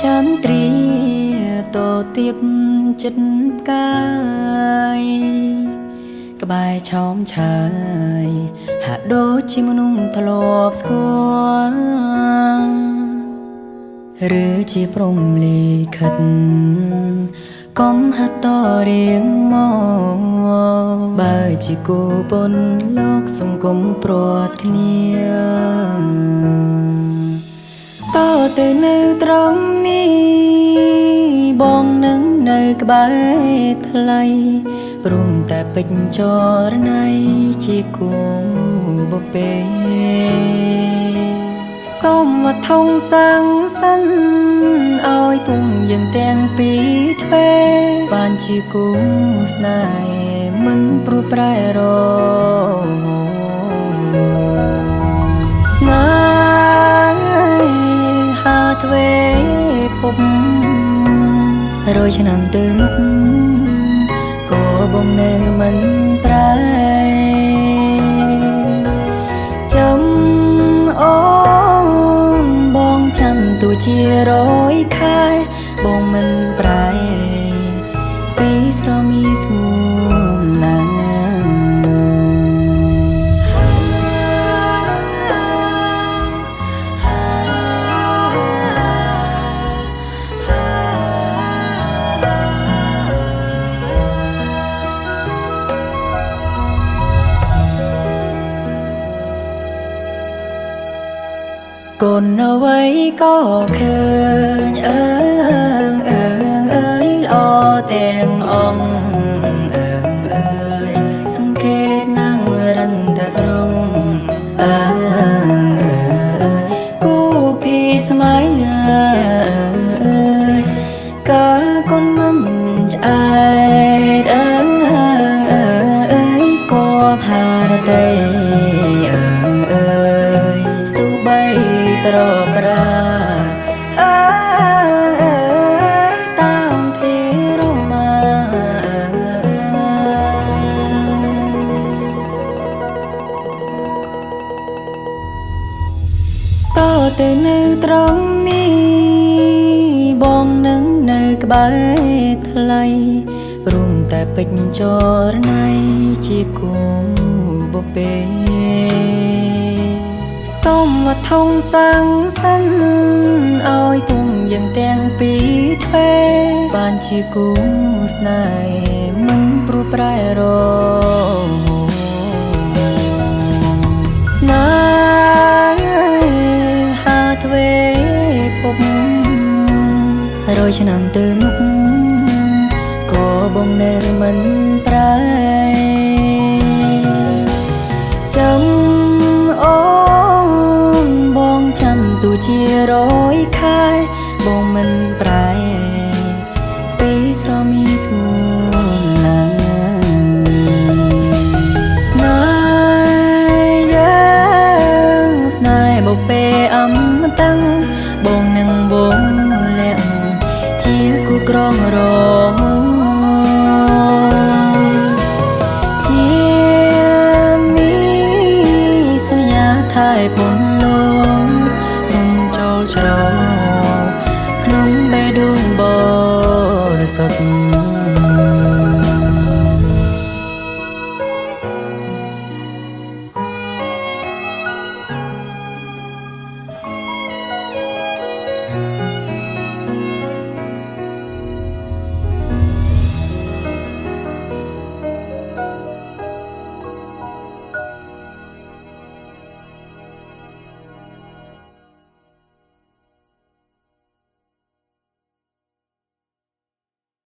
ចាន់ទ្រាតទៀបចិត្តកាយក្បែរឆោមឆាយហាក់ដូចជាមនុស្សធ្លាប់ស្គាល់ឬជាព្រំលិខិតកុំហាត់តរៀងមកបើជាគូបុណ្យលោកសង្គមព្រាត់គ្នាតទៅនៅត្រង់នេះបងនឹងនៅក្បែរថ្លៃព្រមតែពេញចរណៃជាគូបបេសូមមកថងសាំងសិនឲ្យពុំយើងទាំងពីរទ្វេបានជាគូស្នេហ៍មិនព្រួយប្រែរស្នេហាទ្វេភព100ឆ្នាំទៅមុខក៏បងនៅមិនប្រែចាំអូនបងចាំទូជា100ខែបងមិនប្រែពីស្រមីស្ងួនណាកូនអ្វីក៏ឃើញអើយល្អទាំងអង្គអើយសង្កេតណាំងរិនតែស្រងគូពីស្មៃកាលកូនមិនឆ្អែតគប់ហារតីស្ទូបីត្រប្រាតាមពីរមាតទៅនៅត្រង់នេះបងនឹងនៅក្បែរថ្លៃរួមតែពេញចរណៃជាគូបបេសូមមកថងសាំងសិនឲ្យពុំយើងទាំងពីរទ្វេបានជាគូស្នេហ៍មិនព្រួយប្រែរស្នេហាទ្វេភព100ឆ្នាំទៅមុខក៏បងនៅមិនប្រែចាំអូបងចាំទូជា100ខែបងមិនប្រែពីស្រមីស្ងួនណាស្នេហ៍យើងស្នេហ៍បបេអមតាំងបងនឹងបងលាក់ជាគូក្រងរជានេះសន្យាថែពំលងសុំចូលច្រក្នុងបេះដូងបរិសុទ្ធ